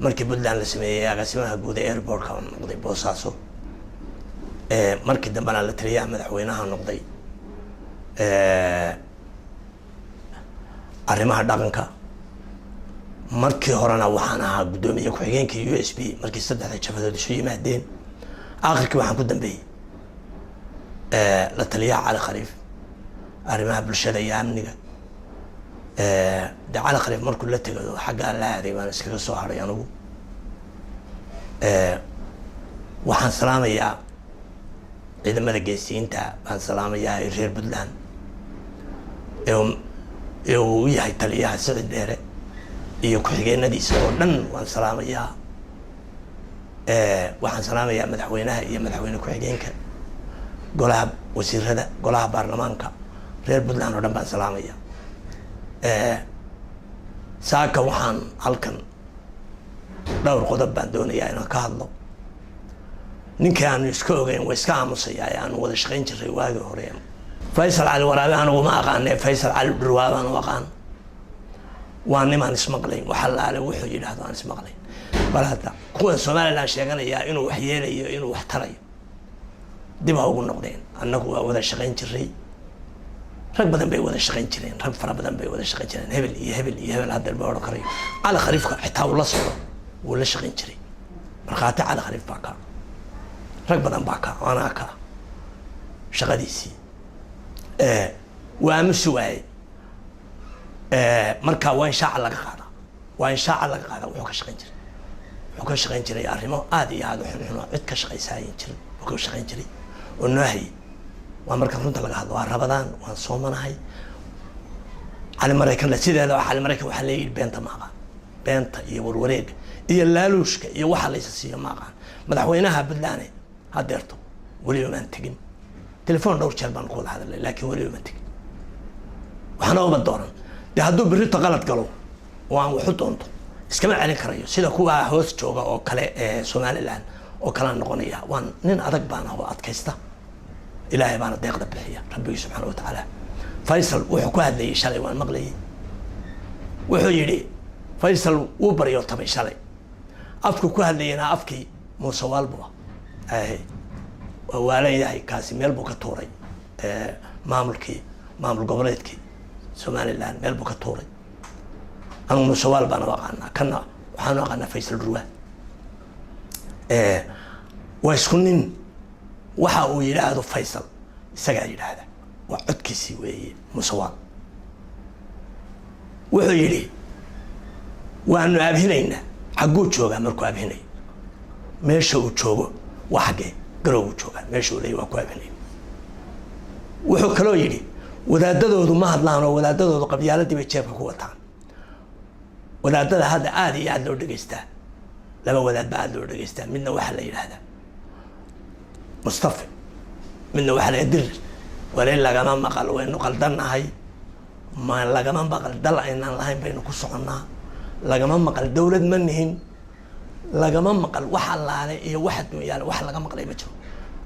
markii Puntland la sameeyay agaasimaha guud ee airport-ka noqday Boosaaso markii dambana la taliyaha madaxweynaha noqday arrimaha dhaqanka markii horena waxaan ahaa gudoomiye ku-xigeenka USB markii saddexda jafadood isu yimaadeen aakhirkii waxaan ku dambeeyay la taliyaha Cali Khaliif arrimaha bulshada iyo amniga Cali Khaliif markuu la tagado xagga la aaday baan iskaga soo haray anigu waxaan salaamayaa ciidamada geesiinta baan salaamayaa reer Puntland ee uu yahay taliyaha Siciid Dheere iyo ku-xigeenadiisa oo dhan waan salaamayaa waxaan salaamayaa madaxweynaha iyo madaxweyne ku-xigeenka golaha wasiirada golaha baarlamaanka reer Puntland oo dhan baan salaamayaa saaka waxaan halkan dhowr qodob baan doonayaa inaan ka hadlo ninkii aan iska ogeyn way iska aamusayaa aan wada shaqayn jiray waagii hore Faysal Cali Waraabe anigu ma aqaanay Faysal Cali Dhurwaa baan u aqaan waa nimaan ismaqlayn waxa la ale wuxuu yiraahdo aan ismaqlayn bal hadda kuwa Soomaaliland sheeganaya inuu wax yeelayo inuu wax tarayo dib ha ugu noqdeen annagu waa wada shaqayn jiray rag badan bay wada shaqayn jireen rag fara badan bay wada shaqayn jireen hebel iyo hebel hadda ma oran karayo Cali Khaliifka xitaa uu la socdo wuu la shaqayn jiray markaata Cali Khaliif baa ka rag badan baa ka ana ka shaqadiisii waa masuwaay marka waan shaac laga qaada wuxuu ka shaqayn jiray arrimo aad iyo aad u xun cid ka shaqaysaayeen jiray wuxuu ka shaqayn jiray oo noohay waa marka runta laga hadlo waa Ramadaan waan soomanahay Cali Mareykan la sideeda Cali Mareykan waxa la yiri beenta iyo warwareeg iyo laaluushka iyo waxa la isiyo ma aqaan madaxweynaha Puntland hadeerto wali ma tagin telefoon dhowr jeer baan ku hadalay laakiin wali ma tagin waxna uma dooran de hadduu birito qalad galo waan wuxuu doonto iskama celin karayo sida kuwa hoos jooga oo kale ee Soomaaliland oo kala noqonaya waan nin adag baan oo adkaysta ilaahay baana deeqda bixiya rabbi subhanahu wa ta'ala Faysal wuxuu ku hadlayay shalay waan maqlayay wuxuu yiri Faysal uu bariyo tabay shalay afku ku hadlayna afkii Muuse Walbo walaalayahay kaasi meel buu ka tuuray maamul goboleedkii Somaliland meel buu ka tuuray anu Muuse Walbo baan waqana kana waxaan waqana Faysal Dhurwaa waa isku nin waxa uu yiraahdo Faysal isaga yiraahdo waa codkiisii weeye Muuse Walbo wuxuu yiri waanu abhinayna xaguu jooga markuu abhinay meesha uu joogo waxge garow jooga meesha uu leeyahay waa ku abhinay wuxuu kaloo yiri wadaadadoodu ma hadlaan oo wadaadadoodu qabyaaladii bay jeebka ku wataan wadaadada hadda aad iyo aad loo dhageystaa laba wadaad baa aad loo dhageystaa midna waxa la yiraahdaa Mustafa midna waxa la dir wala lagama maqal waynu qaldanahay ma lagama maqal dal aynaan lahayn baynu ku soconaa lagama maqal dawlad ma nihin lagama maqal waxa laale iyo waxa dunyada wax laga maqlay ma jiro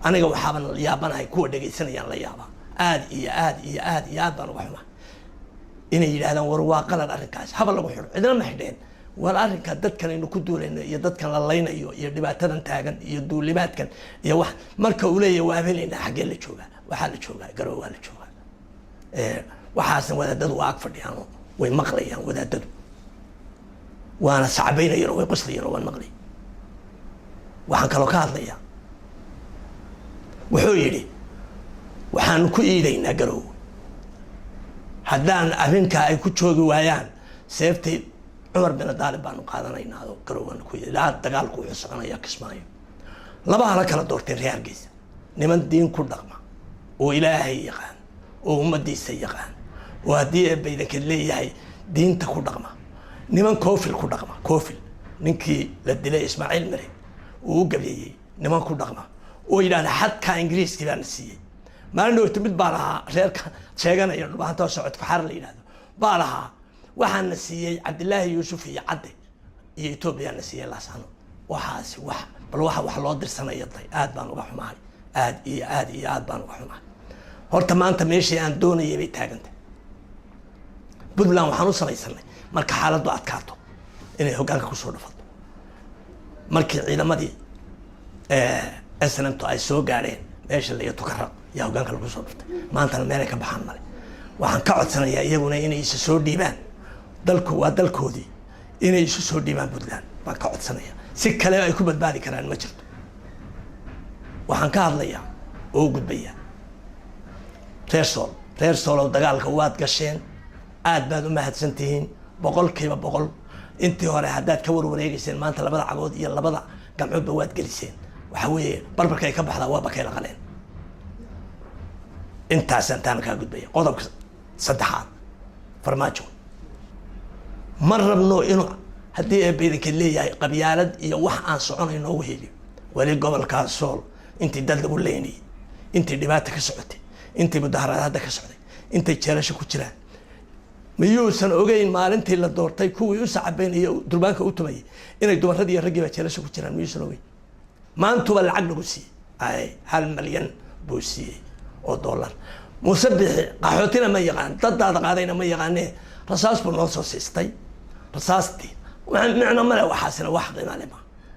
aniga waxaan yaabanahay kuwa dhageysanayaan la yaaba aad baan uga xumaa inay yiraahdaan war waa qalad arrinkaas haba lagu xiro cidna ma xidheen wal arrinka dadkan inuu ku duulayno iyo dadkan la laynayo iyo dhibaatadan taagan iyo duulimaadkan iyo wax marka uu leeyahay waa habeenayna xagee la jooga waxa la jooga garow waa la jooga waxaasan wadaadadu waa ag fadhiyaan way maqlayaan wadaadadu waana sacbaynayeen way qoslayeen waan maqlay waxaan kaloo ka hadlayaa wuxuu yiri waxaan ku iidaynaa garow haddaan arrinka ay ku joogi waayaan seeftay Umar bin Talib baan qaadanaynaa oo garow aan ku iidaa dagaalku wuxuu soconaya Kismaayo laba hala kala doortay reer Hargeysa niman diin ku dhaqma oo Ilaahay yaqaan oo ummadiisa yaqaan oo hadii ay baydanka leeyahay diinta ku dhaqma niman koofil ku dhaqma koofil ninkii la dilay Ismaaciil Mare uu gabeeyay niman ku dhaqma oo yiraahdo xadka Ingiriiska baan siiyay maalin timid baa lahaa reerka sheeganaya dhubaanta socod ku xar la yiraahdo baa lahaa waxaan siiyay Cabdillaahi Yuusuf iyo Cadde iyo Itoobiya la siiyay la sano waxaasi bal wax loo dirsanaya aad baan uga xumahay aad baan uga xumahay horta maanta meeshii aan doonayay bay taagantay Puntland waxaan u samaysanay marka xaaladdu adkaato inay hoggaanka ku soo dhafato markii ciidamadii SNMtu ay soo gaadheen meesha la tukara yaa hoggaanka lagu soo dhuftay maantana meelay ka baxaan male waxaan ka codsanayaa iyaguna inay isu soo dhiibaan dalku waa dalkoodii inay isu soo dhiibaan Puntland baan ka codsanayaa si kale ay ku badbaadi karaan ma jirto waxaan ka hadlayaa oo gudbayaa reer Sool oo dagaalka waad gasheen aad baad u mahadsantihiin 100% intii hore haddaad ka warwareegayseen maanta labada cagood iyo labada gamcoodba waad geliseen waxa weeye barbarka ay ka baxdaa waa bakay la qaleen intaas intaan ka gudbaya qodobka saddexaad farmaajo ma rabno inuu haddii ay beedanka leeyahay qabyaalad iyo wax aan soconayno ugu heli wali gobolka Sool intii dad lagu leeyay intii dhibaato ka socotay intii mudaharaad ka socday intii jeelasho ku jiraan miyuusan ogeyn maalintii la doortay kuwii u sacabeynaya durbaanka u tumay inay dumaradii ragiba jeelasho ku jiraan miyuusan ogeyn maantuba lacag lagu siiyay 1 milyan buu siiyay oo dollar musabixi qaxootina ma yaqaan dad qaadayna ma yaqaanee rasaas buu noo soo siistay rasaastii macna ma leh waxaasina wax qiimo leh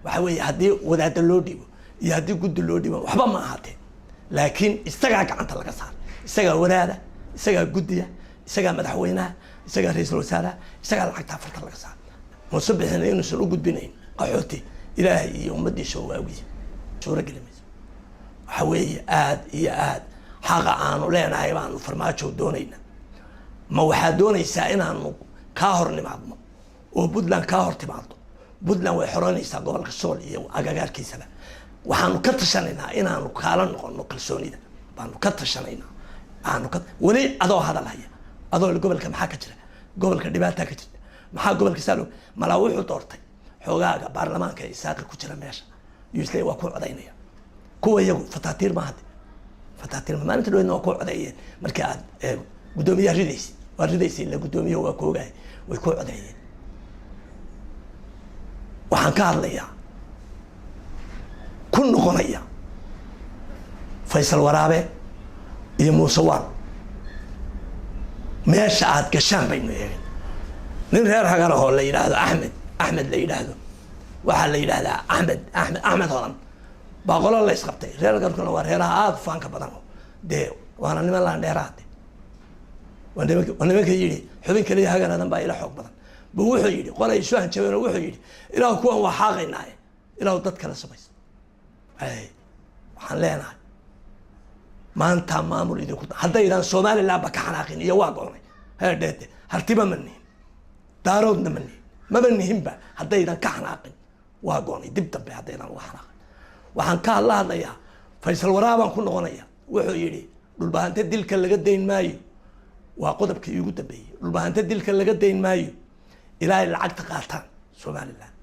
waxa weeye haddii wadaadda loo dhibo iyo haddii guddi loo dhibo waxba ma ahaatee laakiin isagaa gacanta laga saar isagaa wadaada isagaa guddiya isagaa madaxweynaha isagaa ra'iisul wasaaraha isagaa lacagta farta laga saar musabixina inuusan u gudbinayn qaxooti ilaahay iyo ummadiisa waagiisa suura gelimayso waxa weeye aad iyo aad xaqa aanu leenahay baanu farmaajo doonayna ma waxaa doonaysaa inaanu kaa hor nimaadno oo Puntland kaa hor timaado Puntland way xoreynaysaa gobolka Sool iyo agagaarkiisaba waxaanu ka tashanaynaa inaanu kaala noqono kalsoonida baanu ka tashanaynaa wali adoo hadalaya adoo gobolka maxaa ka jira gobolka dhibaato ka jirta maxaa gobolka Saalo malaa wuxuu doortay xogaaga baarlamaanka ee saaqi ku jira meesha yuusley waa ku codaynaya kuwa iyagu fataatiir ma hadda fataatiir maalinta dhoweedna waa ku codeeyeen markii aad gudoomiyaha ridaysay la gudoomiyaha waa koogaay way ku codeeyeen waxaan ka hadlayaa ku noqonaya Faysal Waraabe iyo Muuse Waal meesha aad gashaan baynu eegin nin reer hagar oo la yiraahdo Ahmed la yiraahdo waxa la yiraahdaa Ahmed Horan باقولا لا يسقطي ريال كركنا وريالها عاد فانك بدنه ده وأنا نملا لانديرات وأنا كيجي حبين كلي هذا أنا بايلا حق بدن بوحي يجي قال يشوه شوي وحي يجي إلى كون وحاقنا إلى وضد كلا سبيس أي حلينا ما أنت ما مريد كنت حتى إذا الصومال لا بك حناقين يواقعني هذا هرتبا مني دارودنا مني ما بنهم بقى حتى إذا كحناقين واقعني دبت بهذا إذا وحناقين waxaan ka hadlayaa Faysal Waraaban ku noqonaya wuxuu yiri dhulbaahanta dilka laga deyn maayo waa qodobkii ugu dambeeyay dhulbaahanta dilka laga deyn maayo ilaahay lacagta qaataan Soomaaliland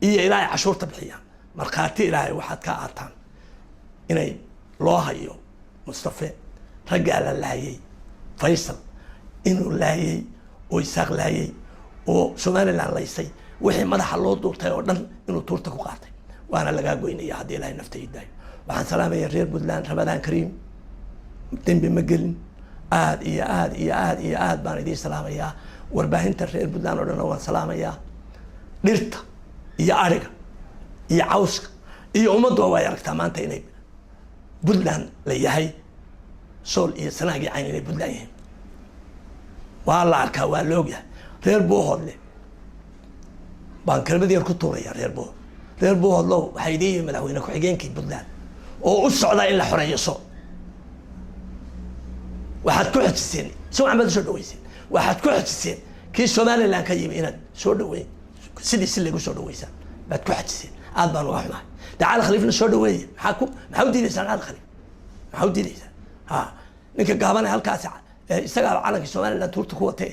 iyo ilaahay cashuurta bixiyaan markaati ilaahay waxaad ka aataan inay loo hayo Mustafa ragaa la laayay Faysal inuu laayay oo isaaq laayay oo Soomaaliland laysay wixii madaxa loo doortay oo dhan inuu tuurta ku qaatay وأنا لقى قويني يا هذه لا نفتي يداي وعن سلامة يا رير بدلان رمضان كريم تنبي مقلن آد باني دي سلامة يا ورباهن ترير بدلان ورنا وان سلامة يا ليرتا يا أرجع يا عوسك يا أمد ووايرك تمان تيني بدلان ليهاي سول يا سناجي عيني بدلان والله عركا واللوجيا رير بوهر لي بانكر بدي الكتورة يا رير بوهر reer boodlow waxay leeyihiin madaxweyne ku xigeenkii Puntland oo u socda in la xoreeyo waxaad ku xajiseen soo amad soo dhaweyseen waxaad ku xajiseen kii Soomaaliland ka yimi inaad soo dhaweey sidii lagu soo dhaweeysan baad ku xajiseen aad baan uga xumahay daal khaliifna soo dhaweey maxaa u diidaysan aad khaliif maxaa u diidaysan ninka gaaban halkaas isaga calanka Soomaaliland turta ku watay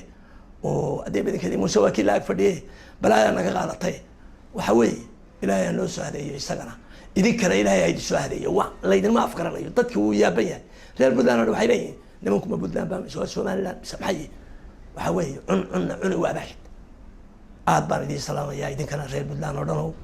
oo adeebadkeedii Muuse wakiil laag fadhiyay balaaya naga qaadatay waxa weeye إلهي أنو سهدي يستغنى إذا كان إلهي هيدي سهدي ليدن ما أفكرنا يطدك ويا بيان ريال بدلان أروح إليه نمكم بدلان بام سواء سومالي سمحي وحوي عن وابحد آد بان دي سلام يا إذا كان ريال بدلان أروح